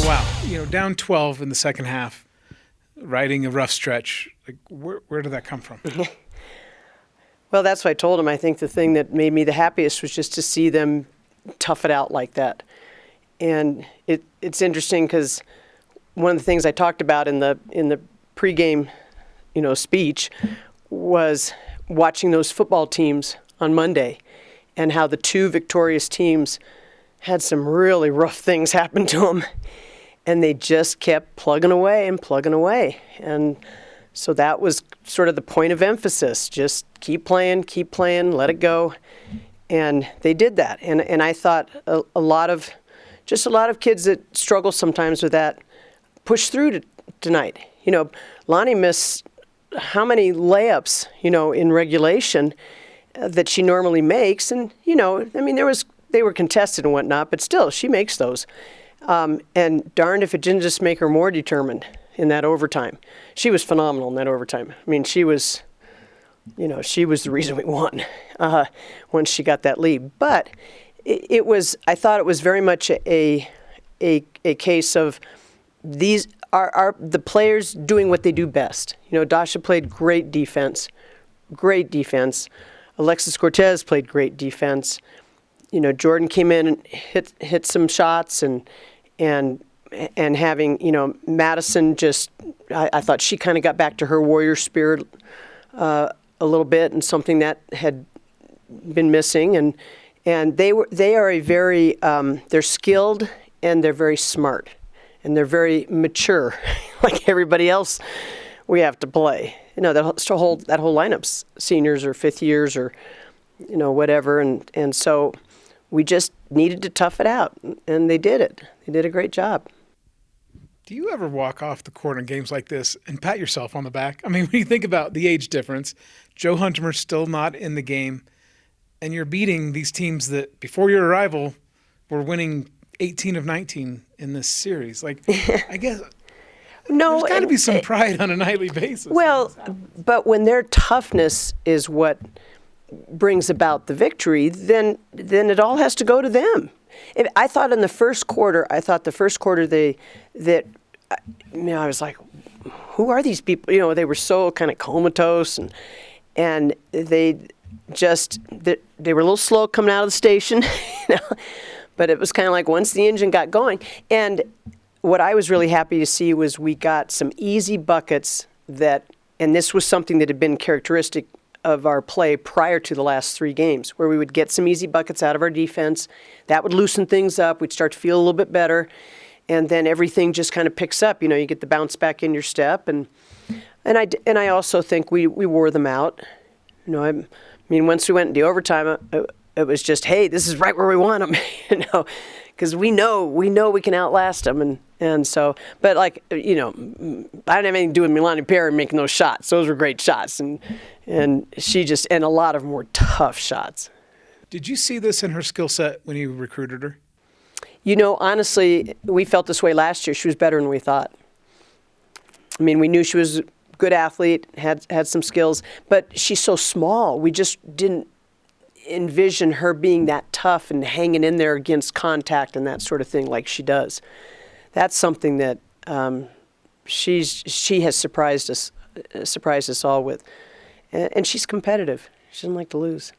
wow, down 12 in the second half, riding a rough stretch. Like, where did that come from? Well, that's what I told him. I think the thing that made me the happiest was just to see them tough it out like that. And it's interesting because one of the things I talked about in the pregame, speech was watching those football teams on Monday and how the two victorious teams had some really rough things happen to them. And they just kept plugging away and plugging away. And so that was sort of the point of emphasis. Just keep playing, let it go. And they did that. And I thought a lot of kids that struggle sometimes with that push through tonight. Lonnie missed how many layups, in regulation that she normally makes. And, they were contested and whatnot, but still, she makes those. And darned if it didn't just make her more determined in that overtime. She was phenomenal in that overtime. She was the reason we won once she got that lead. But I thought it was very much a case of these are the players doing what they do best. Dasha played great defense. Alexis Cortez played great defense. Jordan came in and hit some shots and having, Madison just, I thought she kind of got back to her warrior spirit a little bit, and something that had been missing. And they are a very, they're skilled and they're very smart and they're very mature, like everybody else we have to play. That whole lineup's seniors or fifth years or, whatever. And so we just needed to tough it out, and they did it. They did a great job. Do you ever walk off the court in games like this and pat yourself on the back? When you think about the age difference, Joe Huntermer's still not in the game, and you're beating these teams that, before your arrival, were winning 18 of 19 in this series. I guess there's got to be some pride on a nightly basis. Well, but when their toughness is what brings about the victory, then it all has to go to them. I thought in the first quarter, I was like, who are these people? They were so kind of comatose, and they were a little slow coming out of the station, but it was kind of like once the engine got going. And what I was really happy to see was we got some easy buckets and this was something that had been characteristic of our play prior to the last three games, where we would get some easy buckets out of our defense. That would loosen things up. We'd start to feel a little bit better. And then everything just kind of picks up. You get the bounce back in your step. And I also think we wore them out. Once we went into overtime, it was just, hey, this is right where we want them, because we know we can outlast them. And so, but I didn't have anything to do with Milani Perry making those shots. Those were great shots. And she just, and a lot of them were tough shots. Did you see this in her skill set when you recruited her? Honestly, we felt this way last year. She was better than we thought. We knew she was a good athlete, had some skills, but she's so small. We just didn't envision her being that tough and hanging in there against contact and that sort of thing like she does. That's something that she has surprised us all with. And she's competitive. She doesn't like to lose.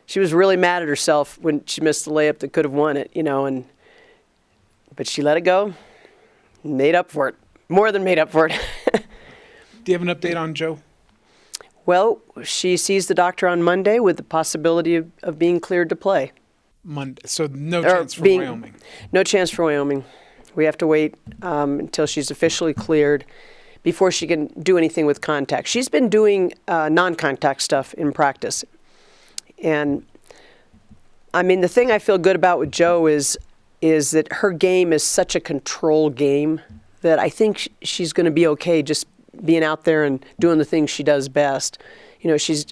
She was really mad at herself when she missed the layup that could have won it, but she let it go, made up for it, more than made up for it. Do you have an update on Joe? Well, she sees the doctor on Monday with the possibility of being cleared to play. Monday, so no chance for Wyoming? No chance for Wyoming. We have to wait until she's officially cleared before she can do anything with contact. She's been doing non-contact stuff in practice. And, the thing I feel good about with Joe is that her game is such a control game that I think she's going to be okay just being out there and doing the things she does best.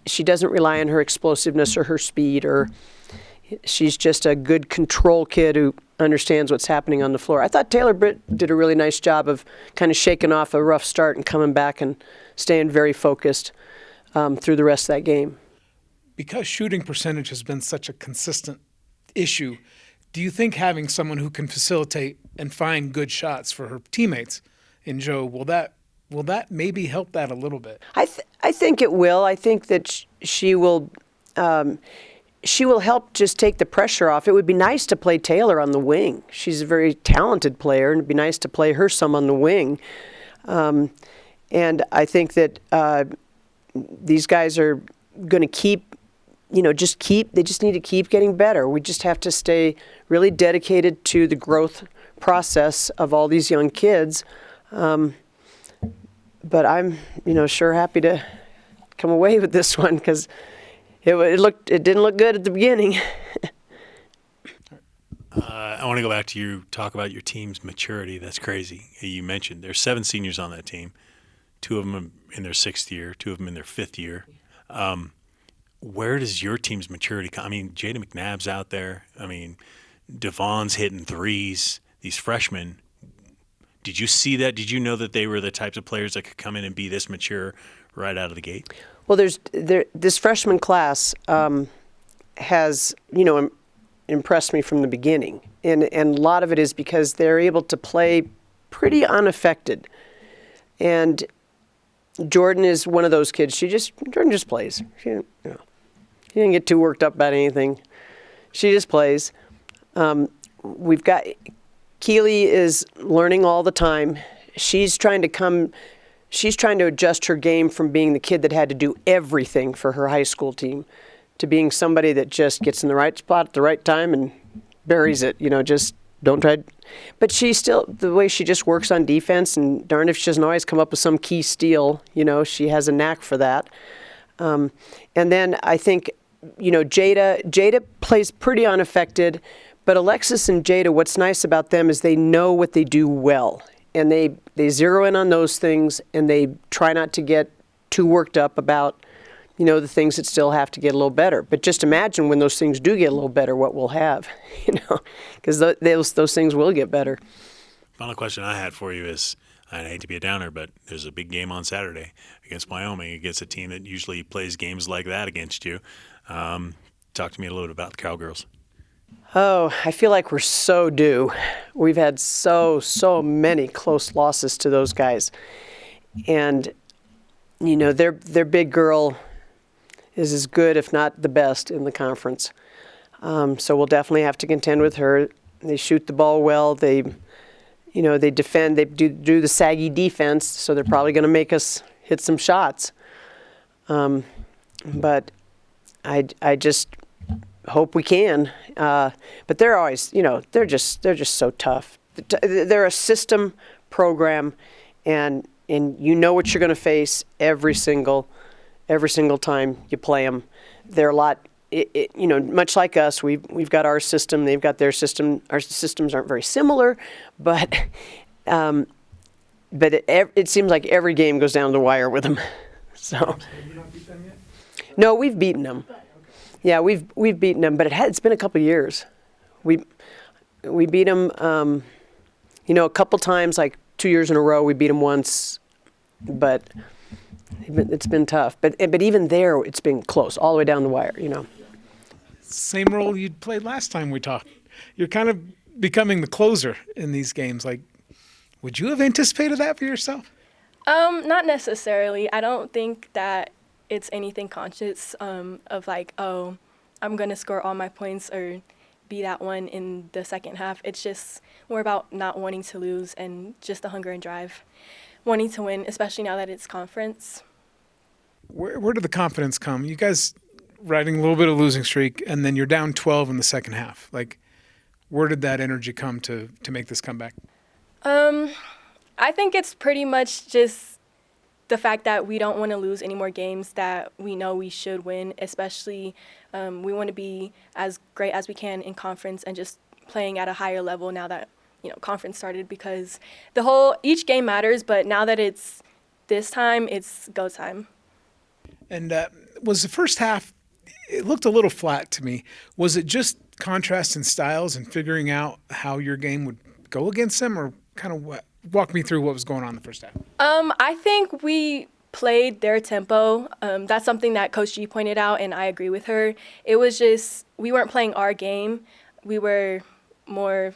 She doesn't rely on her explosiveness or her speed, or she's just a good control kid who understands what's happening on the floor. I thought Taylor Britt did a really nice job of kind of shaking off a rough start and coming back and staying very focused through the rest of that game. Because shooting percentage has been such a consistent issue, Do you think having someone who can facilitate and find good shots for her teammates in Joe, will that maybe help that a little bit? I think it will. I think that she will help just take the pressure off. It would be nice to play Taylor on the wing. She's a very talented player, and it'd be nice to play her some on the wing. And I think that these guys are going to keep, they just need to keep getting better. We just have to stay really dedicated to the growth process of all these young kids. But I'm, sure happy to come away with this one because it didn't look good at the beginning. I want to go back to you, talk about your team's maturity. That's crazy. You mentioned there's 7 seniors on that team. 2 of them in their 6th year, 2 of them in their 5th year. Where does your team's maturity come? I mean, Jada McNabb's out there. I mean, Devon's hitting threes. These freshmen. Did you see that? Did you know that they were the types of players that could come in and be this mature right out of the gate? Well, this freshman class has, impressed me from the beginning. And a lot of it is because they're able to play pretty unaffected. And Jordan is one of those kids. Jordan just plays. She didn't get too worked up about anything. She just plays. We've got Keely is learning all the time. She's trying to adjust her game from being the kid that had to do everything for her high school team to being somebody that just gets in the right spot at the right time and buries it. Just don't try. But the way she just works on defense, and darn if she doesn't always come up with some key steal, she has a knack for that. And then I think, Jada plays pretty unaffected, but Alexis and Jada, what's nice about them is they know what they do well. And they zero in on those things, and they try not to get too worked up about, the things that still have to get a little better. But just imagine when those things do get a little better, what we'll have, because those things will get better. Final question I had for you is, I hate to be a downer, but there's a big game on Saturday against Wyoming, against a team that usually plays games like that against you. Talk to me a little bit about the Cowgirls. Oh, I feel like we're so due. We've had so many close losses to those guys. And, their big girl is as good, if not the best, in the conference. So we'll definitely have to contend with her. They shoot the ball well. They defend. They do the saggy defense, so they're probably going to make us hit some shots. But I just hope we can. But they're always, they're just so tough. They're a system program, and what you're going to face every single time you play them. They're a lot, much like us. We've got our system, they've got their system. Our systems aren't very similar, but it seems like every game goes down the wire with them. So. Have you not beat them yet? No, we've beaten them. Yeah, we've beaten them, but it's been a couple of years. We beat them, a couple times, like 2 years in a row. We beat them once, but it's been tough. But even there, it's been close, all the way down the wire. Same role you played last time we talked. You're kind of becoming the closer in these games. Like, would you have anticipated that for yourself? Not necessarily. I don't think that it's anything conscious of like, oh, I'm going to score all my points or be that one in the second half. It's just more about not wanting to lose and just the hunger and drive, wanting to win, especially now that it's conference. Where did the confidence come? You guys riding a little bit of losing streak, and then you're down 12 in the second half. Like, where did that energy come to make this comeback? I think it's pretty much just the fact that we don't want to lose any more games that we know we should win, especially we want to be as great as we can in conference and just playing at a higher level now that, conference started, because each game matters, but now that it's this time, it's go time. And was the first half, it looked a little flat to me. Was it just contrast in styles and figuring out how your game would go against them, or kind of walk me through what was going on in the first half? I think we played their tempo. That's something that Coach G pointed out, and I agree with her. It was just we weren't playing our game. We were more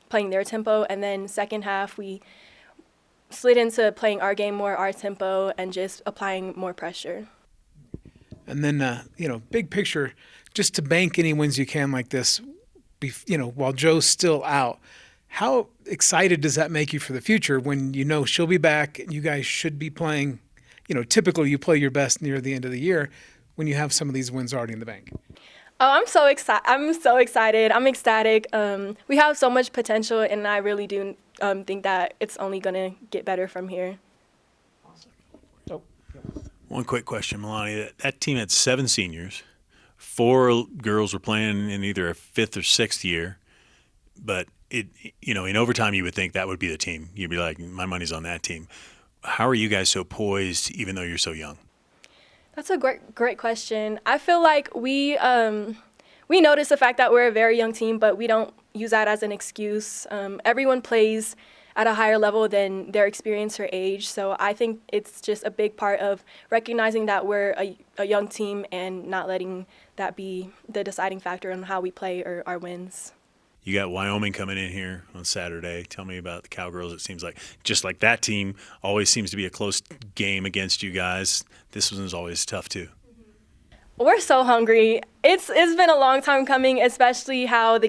playing their tempo. And then second half, we slid into playing our game more, our tempo, and just applying more pressure. And then, big picture, just to bank any wins you can like this, while Joe's still out, how excited does that make you for the future when you know she'll be back and you guys should be playing? Typically you play your best near the end of the year when you have some of these wins already in the bank. Oh, I'm so excited. I'm ecstatic. We have so much potential, and I really do think that it's only going to get better from here. Oh. One quick question, Melanie. That team had 7 seniors. 4 girls were playing in either a 5th or 6th year. But, in overtime you would think that would be the team. You'd be like, my money's on that team. How are you guys so poised even though you're so young? That's a great question. I feel like we notice the fact that we're a very young team, but we don't use that as an excuse. Everyone plays at a higher level than their experience or age, so I think it's just a big part of recognizing that we're a young team and not letting that be the deciding factor on how we play or our wins. You got Wyoming coming in here on Saturday. Tell me about the Cowgirls. It seems like just like that team always seems to be a close game against you guys. This one's always tough too. We're so hungry. It's been a long time coming, especially how the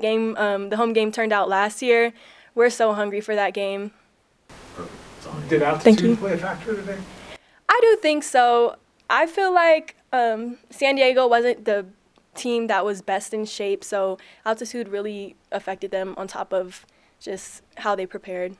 home game turned out last year. We're so hungry for that game. Did altitude play a factor today? I do think so. I feel like San Diego wasn't the team that was best in shape, so altitude really affected them on top of just how they prepared.